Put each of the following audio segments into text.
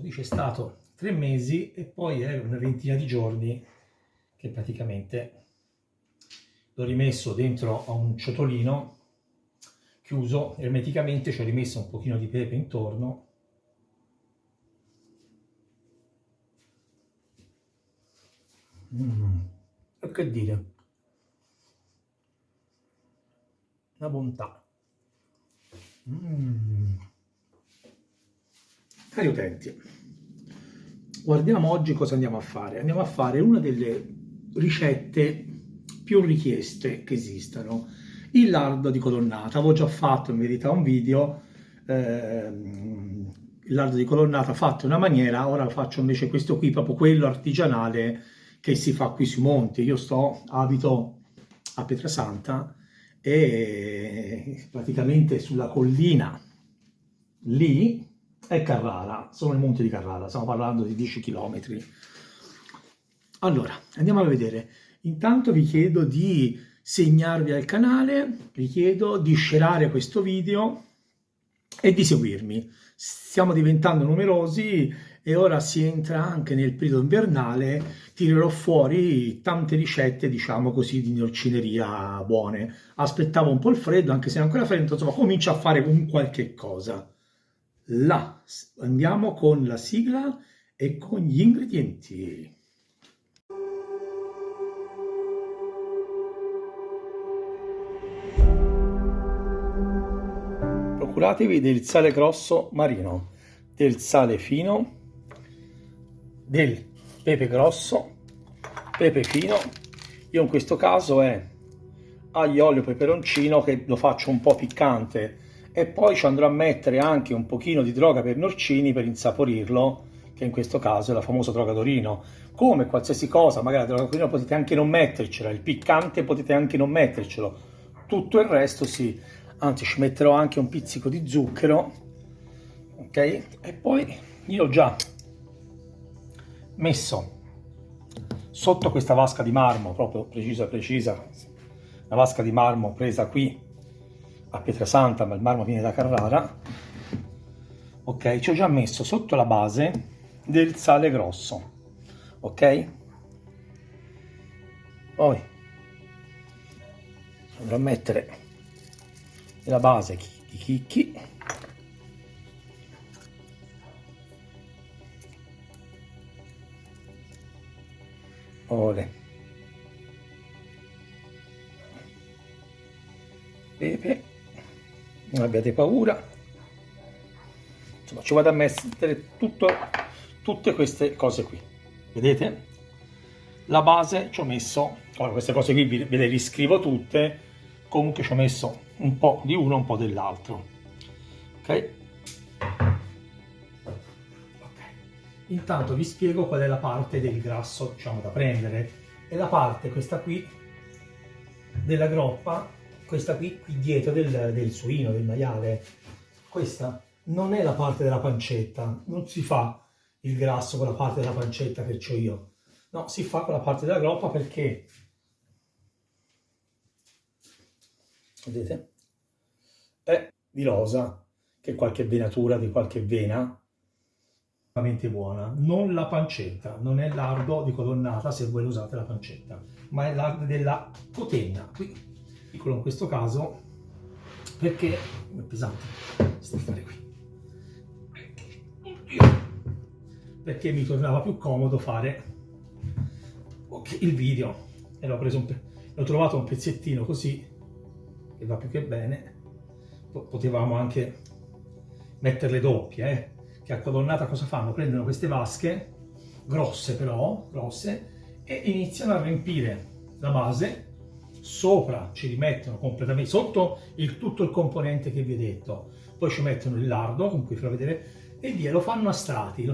dice è stato 3 mesi e poi è una ventina di giorni che praticamente l'ho rimesso dentro a un ciotolino chiuso ermeticamente, ci ho rimesso un pochino di pepe intorno. E che dire, una bontà. Cari utenti, guardiamo oggi cosa andiamo a fare. Andiamo a fare una delle ricette più richieste che esistano, il lardo di colonnata. Avevo già fatto in verità un video, il lardo di colonnata fatto in una maniera, ora faccio invece questo qui, proprio quello artigianale che si fa qui sui monti. Io abito a Pietrasanta e praticamente sulla collina lì è Carrara, sono i monti di Carrara, stiamo parlando di 10 km. Allora, andiamo a vedere. Intanto vi chiedo di segnarvi al canale, vi chiedo di sharare questo video e di seguirmi. Stiamo diventando numerosi e ora si entra anche nel periodo invernale, tirerò fuori tante ricette, diciamo così, di norcineria buone. Aspettavo un po' il freddo, anche se è ancora freddo, insomma, comincio a fare un qualche cosa. Là, andiamo con la sigla e con gli ingredienti. Procuratevi del sale grosso marino, del sale fino, del pepe grosso, pepe fino. Io in questo caso è aglio, olio, peperoncino, che lo faccio un po' piccante, e poi ci andrò a mettere anche un pochino di droga per norcini per insaporirlo, che in questo caso è la famosa droga d'orino. Come qualsiasi cosa, magari la droga d'orino potete anche non mettercela, il piccante potete anche non mettercelo, tutto il resto sì. Anzi, ci metterò anche un pizzico di zucchero, ok? E poi io ho già messo sotto questa vasca di marmo, proprio precisa, una vasca di marmo presa qui a Pietrasanta, ma il marmo viene da Carrara, ok? Ci ho già messo sotto la base del sale grosso, ok? Poi andrò a mettere la base di chicchi, olè, pepe, non abbiate paura, insomma ci vado a mettere tutte queste cose qui, vedete? La base ci ho messo, allora, queste cose qui ve le riscrivo tutte, comunque ci ho messo un po' di uno, un po' dell'altro, ok? Intanto vi spiego qual è la parte del grasso, diciamo, da prendere. È la parte, questa qui, della groppa, questa qui dietro del suino, del maiale. Questa non è la parte della pancetta, non si fa il grasso con la parte della pancetta che ho io. No, si fa con la parte della groppa perché, vedete, è di rosa, che qualche venatura di qualche vena veramente buona. Non la pancetta, non è lardo di colonnata se voi usate la pancetta, ma è lardo della cotenna, qui piccolo in questo caso perché è pesante sta fare qui, perché mi tornava più comodo fare il video e l'ho trovato un pezzettino così che va più che bene. Potevamo anche metterle doppie, che a colonnata cosa fanno? Prendono queste vasche, grosse però, grosse, e iniziano a riempire la base, sopra ci rimettono completamente, sotto tutto il componente che vi ho detto, poi ci mettono il lardo, con cui farò vedere, e via, lo fanno a strati,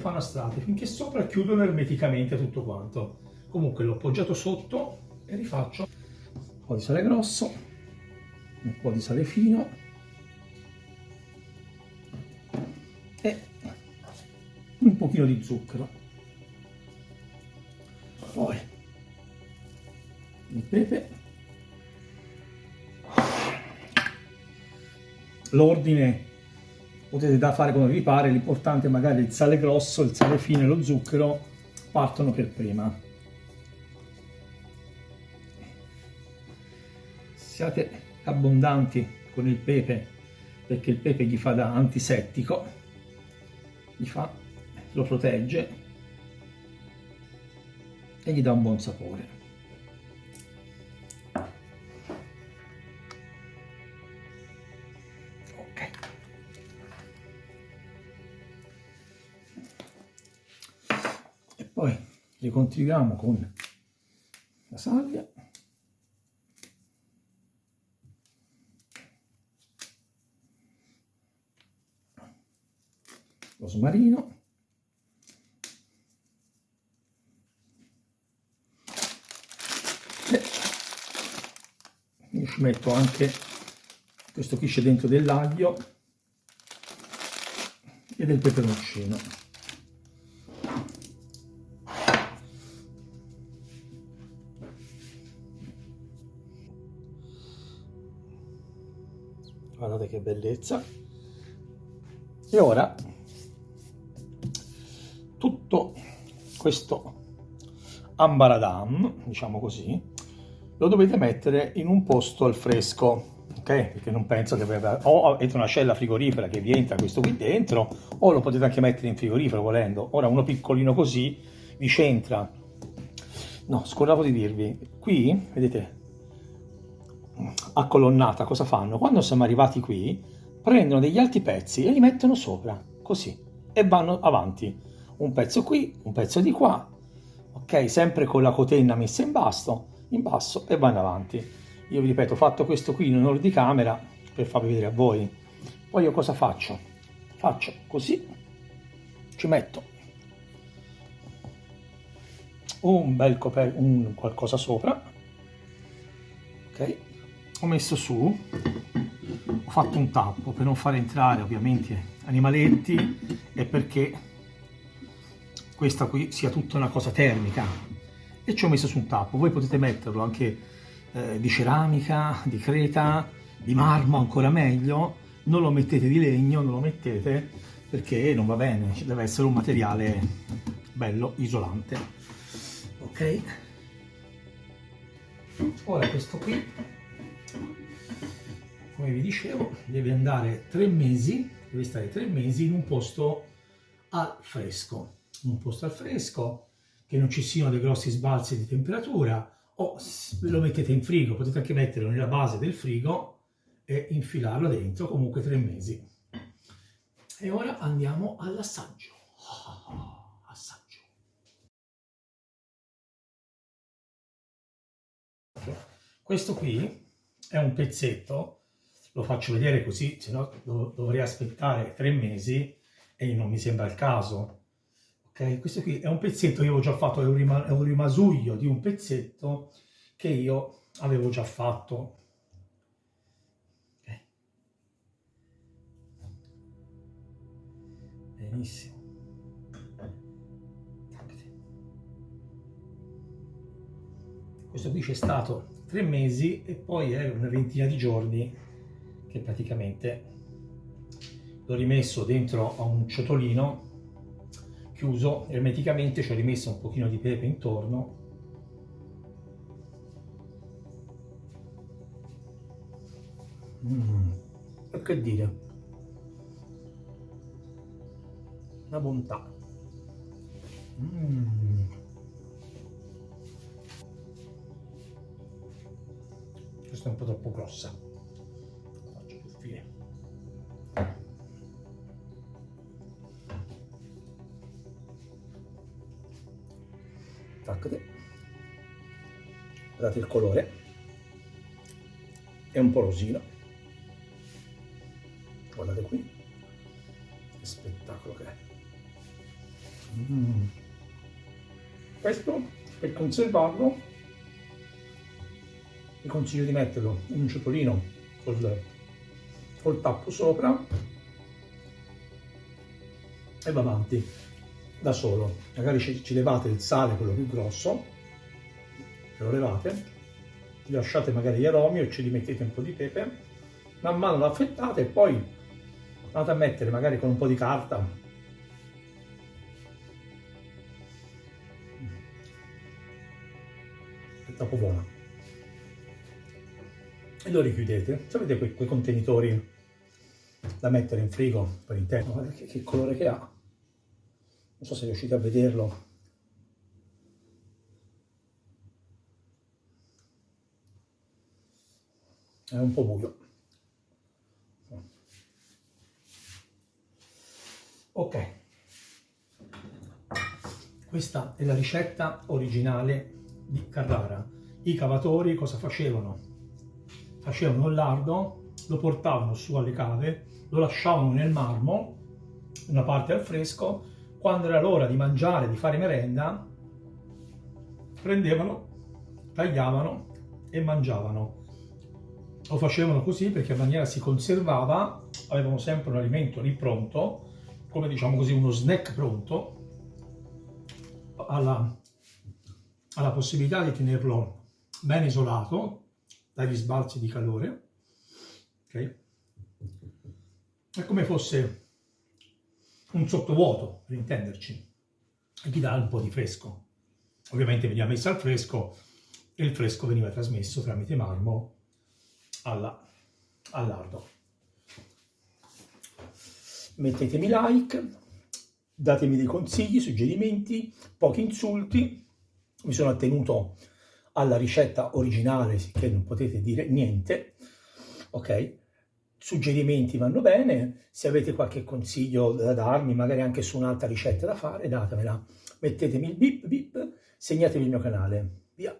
finché sopra chiudono ermeticamente tutto quanto. Comunque l'ho appoggiato sotto e rifaccio un po' di sale grosso, un po' di sale fino, e un pochino di zucchero, poi il pepe. L'ordine potete da fare come vi pare, l'importante è magari il sale grosso, il sale fine e lo zucchero partono per prima. Siate abbondanti con il pepe, perché il pepe gli fa da antisettico, lo protegge e gli dà un buon sapore. Poi li controlliamo con la salvia, rosmarino, e io ci metto anche questo che c'è dentro dell'aglio e del peperoncino. Guardate che bellezza. E ora tutto questo ambaradam, diciamo così, lo dovete mettere in un posto al fresco, ok? Perché non penso che o avete una cella frigorifera che vi entra questo qui dentro, o lo potete anche mettere in frigorifero volendo. Ora uno piccolino così vi c'entra. No, scordavo di dirvi, qui vedete a colonnata cosa fanno? Quando siamo arrivati qui, prendono degli altri pezzi e li mettono sopra, così, e vanno avanti. Un pezzo qui, un pezzo di qua, ok? Sempre con la cotenna messa in basso e vanno avanti. Io vi ripeto, ho fatto questo qui in un'ora di camera per farvi vedere a voi. Poi io cosa faccio? Faccio così, ci metto un bel qualcosa sopra, ok? Ho messo su, ho fatto un tappo per non far entrare ovviamente animaletti e perché questa qui sia tutta una cosa termica, e ci ho messo su un tappo. Voi potete metterlo anche di ceramica, di creta, di marmo, ancora meglio. Non lo mettete di legno, non lo mettete perché non va bene, ci deve essere un materiale bello isolante, ok? Ora questo qui, come vi dicevo, deve andare 3 mesi, deve stare 3 mesi in un posto al fresco, che non ci siano dei grossi sbalzi di temperatura, o lo mettete in frigo, potete anche metterlo nella base del frigo e infilarlo dentro, comunque 3 mesi. E ora andiamo all'assaggio. Assaggio. Questo qui è un pezzetto, lo faccio vedere così, se no dovrei aspettare 3 mesi e non mi sembra il caso. Ok, questo qui è un pezzetto, io ho già fatto, è un rimasuglio di un pezzetto che io avevo già fatto. Okay. Benissimo. Questo qui c'è stato 3 mesi e poi è una ventina di giorni che praticamente l'ho rimesso dentro a un ciotolino chiuso ermeticamente, ci ho rimesso un pochino di pepe intorno. E che dire, una bontà. Questa è un po' troppo grossa, faccio più fine. Taccate. Guardate il colore, è un po' rosino, guardate qui, che spettacolo che è. Questo, per conservarlo, vi consiglio di metterlo in un ciotolino col tappo sopra e va avanti da solo. Magari ci levate il sale, quello più grosso, ce lo levate, vi lasciate magari gli aromi o ci rimettete un po' di pepe, man mano lo affettate e poi andate a mettere magari con un po' di carta. È troppo buona. E lo richiudete. Sapete quei contenitori da mettere in frigo per interno? Guardate che colore che ha. Non so se riuscite a vederlo. È un po' buio. Ok, questa è la ricetta originale di Carrara. I cavatori cosa facevano? Facevano il lardo, lo portavano su alle cave, lo lasciavano nel marmo, una parte al fresco. Quando era l'ora di mangiare, di fare merenda, prendevano, tagliavano e mangiavano. Lo facevano così perché in maniera si conservava, avevano sempre un alimento lì pronto, come diciamo così uno snack pronto, alla possibilità di tenerlo ben isolato dagli sbalzi di calore, ok? È come fosse un sottovuoto, per intenderci, e ti dà un po' di fresco. Ovviamente veniva messo al fresco e il fresco veniva trasmesso tramite marmo al lardo. Mettetemi like, datemi dei consigli, suggerimenti, pochi insulti. Mi sono attenuto alla ricetta originale, che non potete dire niente, ok? Suggerimenti vanno bene, se avete qualche consiglio da darmi, magari anche su un'altra ricetta da fare, datemela. Mettetemi il bip bip, segnatevi il mio canale. Via!